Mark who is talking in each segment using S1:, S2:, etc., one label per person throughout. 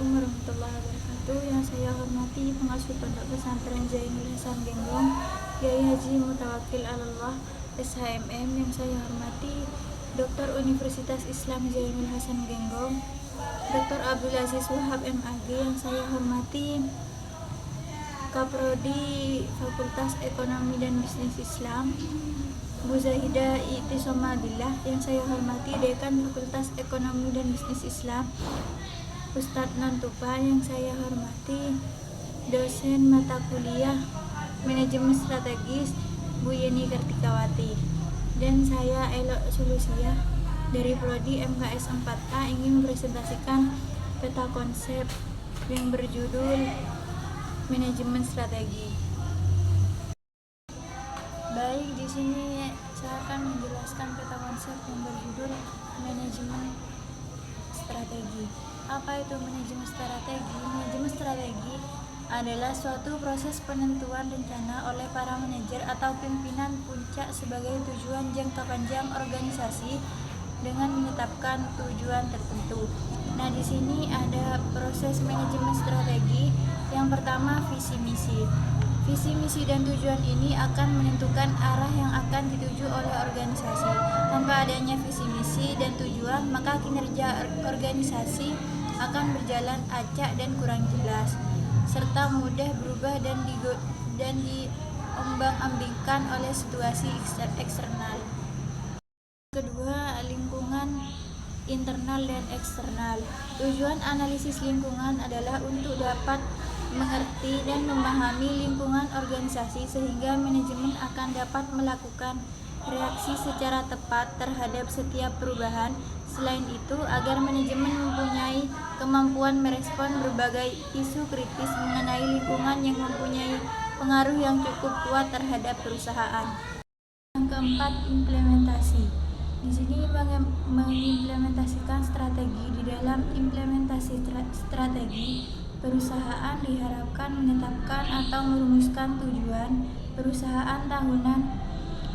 S1: Assalamualaikum warahmatullahi wabarakatuh. Yang saya hormati pengasuh Pondok Pesantren Zainul Hasan Genggong, Kiai Haji Mutawakil Allah SHMM. Yang saya hormati Dr. Universitas Islam Zainul Hasan Genggong, Dr. Abdul Aziz Wahab MAG. Yang saya hormati Kaprodi Fakultas Ekonomi dan Bisnis Islam, Bu Zahidah I'tisomabillah. Yang saya hormati Dekan Fakultas Ekonomi dan Bisnis Islam, Ustadz Nantupa. Yang saya hormati dosen mata kuliah Manajemen Strategis, Bu Yeni Kartikawati. Dan saya Elok Sulusiah dari Prodi MKS 4A ingin mempresentasikan peta konsep yang berjudul Manajemen Strategi. Baik, di sini saya akan menjelaskan peta konsep yang berjudul Manajemen Strategi. Apa itu manajemen strategi? Manajemen strategi adalah suatu proses penentuan rencana oleh para manajer atau pimpinan puncak sebagai tujuan jangka panjang organisasi dengan menetapkan tujuan tertentu. Nah, di sini ada proses manajemen strategi. Yang pertama, visi misi. Visi misi dan tujuan ini akan menentukan arah yang akan dituju oleh organisasi. Tanpa adanya visi misi dan tujuan, maka kinerja organisasi akan berjalan acak dan kurang jelas, serta mudah berubah dan diombang-ambingkan oleh situasi eksternal. Kedua, lingkungan internal dan eksternal. Tujuan analisis lingkungan adalah untuk dapat mengerti dan memahami lingkungan organisasi sehingga manajemen akan dapat melakukan reaksi secara tepat terhadap setiap perubahan. Selain itu, agar manajemen mempunyai kemampuan merespon berbagai isu kritis mengenai lingkungan yang mempunyai pengaruh yang cukup kuat terhadap perusahaan. Yang keempat, implementasi. Di sini mengimplementasikan strategi. Di dalam implementasi strategi, perusahaan diharapkan menetapkan atau merumuskan tujuan perusahaan tahunan,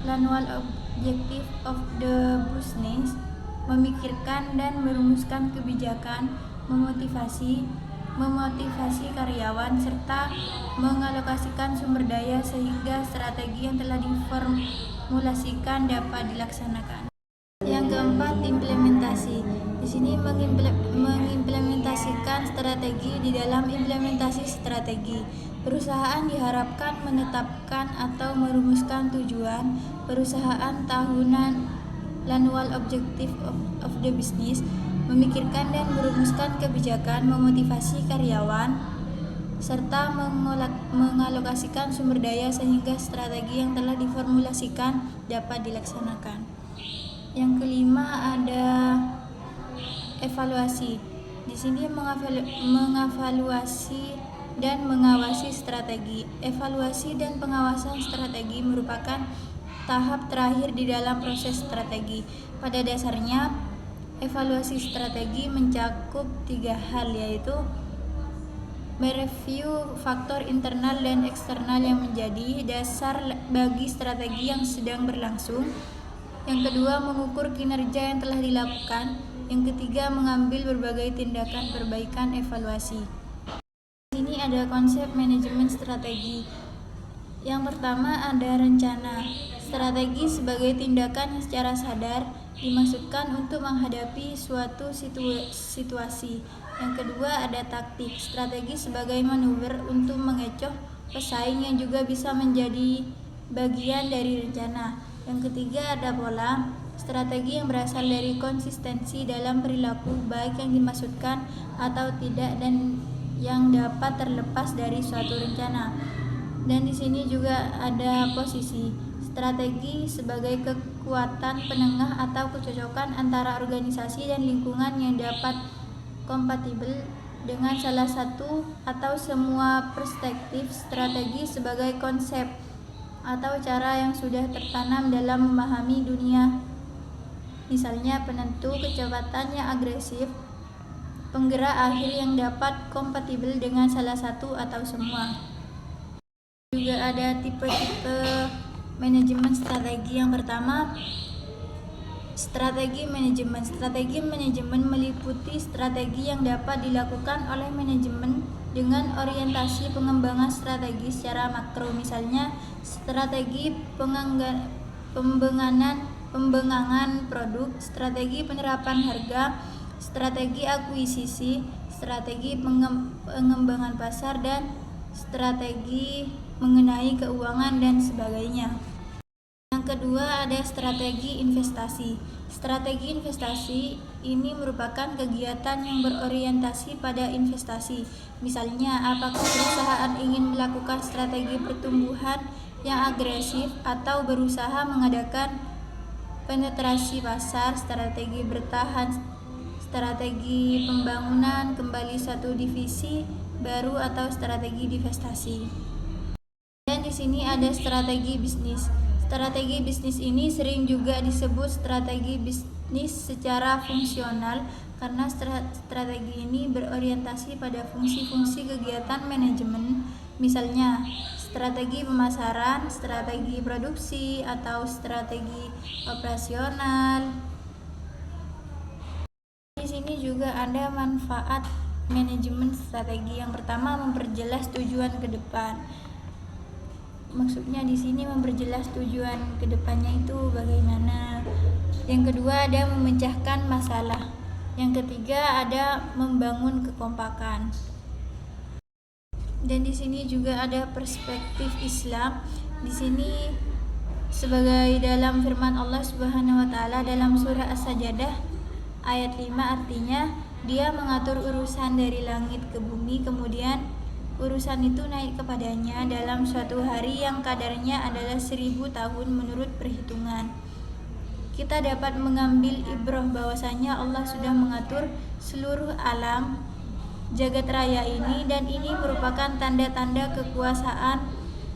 S1: annual objective of the business, memikirkan dan merumuskan kebijakan, memotivasi karyawan, serta mengalokasikan sumber daya sehingga strategi yang telah diformulasikan dapat dilaksanakan. Yang keempat, implementasi. Di sini mengimplementasikan strategi. Di dalam implementasi strategi, perusahaan diharapkan menetapkan atau merumuskan tujuan perusahaan tahunan, annual objective of the business, memikirkan dan merumuskan kebijakan, memotivasi karyawan, serta mengalokasikan sumber daya sehingga strategi yang telah diformulasikan dapat dilaksanakan. Yang kelima, ada evaluasi. Di sini mengevaluasi dan mengawasi strategi. Evaluasi dan pengawasan strategi merupakan tahap terakhir di dalam proses strategi. Pada dasarnya, evaluasi strategi mencakup 3 hal, yaitu mereview faktor internal dan eksternal yang menjadi dasar bagi strategi yang sedang berlangsung. Yang kedua, mengukur kinerja yang telah dilakukan. Yang ketiga, mengambil berbagai tindakan perbaikan evaluasi. Di sini ada konsep manajemen strategi. Yang pertama, ada rencana. Strategi sebagai tindakan yang secara sadar dimaksudkan untuk menghadapi suatu situasi. Yang kedua, ada taktik. Strategi sebagai manuver untuk mengecoh pesaing yang juga bisa menjadi bagian dari rencana. Yang ketiga, ada pola. Strategi yang berasal dari konsistensi dalam perilaku, baik yang dimaksudkan atau tidak, dan yang dapat terlepas dari suatu rencana. Dan di sini juga ada posisi. Strategi sebagai kekuatan penengah atau kecocokan antara organisasi dan lingkungan yang dapat kompatibel dengan salah satu atau semua perspektif. Strategi sebagai konsep atau cara yang sudah tertanam dalam memahami dunia, misalnya penentu kecepatan yang agresif, penggerak akhir yang dapat kompatibel dengan salah satu atau semua. Juga ada tipe-tipe manajemen strategi. Yang pertama, Strategi manajemen. Strategi manajemen meliputi strategi yang dapat dilakukan oleh manajemen dengan orientasi pengembangan strategi secara makro, misalnya strategi pembengangan produk, strategi penerapan harga, strategi akuisisi, strategi pengembangan pasar, dan strategi mengenai keuangan dan sebagainya. Yang kedua ada strategi investasi. Strategi investasi ini merupakan kegiatan yang berorientasi pada investasi. Misalnya, apakah perusahaan ingin melakukan strategi pertumbuhan yang agresif atau berusaha mengadakan penetrasi pasar, strategi bertahan, strategi pembangunan kembali suatu divisi baru, atau strategi divestasi. Dan di sini ada strategi bisnis. Strategi bisnis ini sering juga disebut strategi bisnis secara fungsional karena strategi ini berorientasi pada fungsi-fungsi kegiatan manajemen, misalnya strategi pemasaran, strategi produksi, atau strategi operasional. Di sini juga ada manfaat manajemen strategi. Yang pertama, memperjelas tujuan ke depan. Maksudnya di sini memperjelas tujuan kedepannya itu bagaimana. Yang kedua ada memecahkan masalah. Yang ketiga ada membangun kekompakan. Dan di sini juga ada perspektif Islam. Di sini sebagai dalam firman Allah Subhanahu wa taala dalam surah As-Sajdah ayat 5, artinya Dia mengatur urusan dari langit ke bumi, kemudian urusan itu naik kepadanya dalam suatu hari yang kadarnya adalah 1000 tahun menurut perhitungan. Kita dapat mengambil ibrah bahwasanya Allah sudah mengatur seluruh alam jagat raya ini, dan ini merupakan tanda-tanda kekuasaan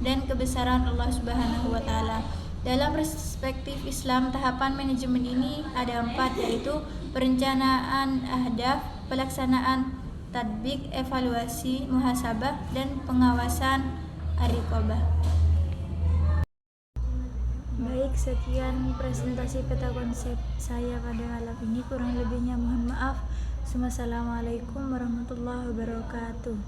S1: dan kebesaran Allah Subhanahu wa taala. Dalam perspektif Islam, tahapan manajemen ini ada 4, yaitu perencanaan ahdaf, pelaksanaan tatbik, evaluasi, muhasabah, dan pengawasan ar-riqabah. Baik, sekian presentasi peta konsep saya pada malam ini. Kurang lebihnya mohon maaf. Wassalamualaikum warahmatullahi wabarakatuh.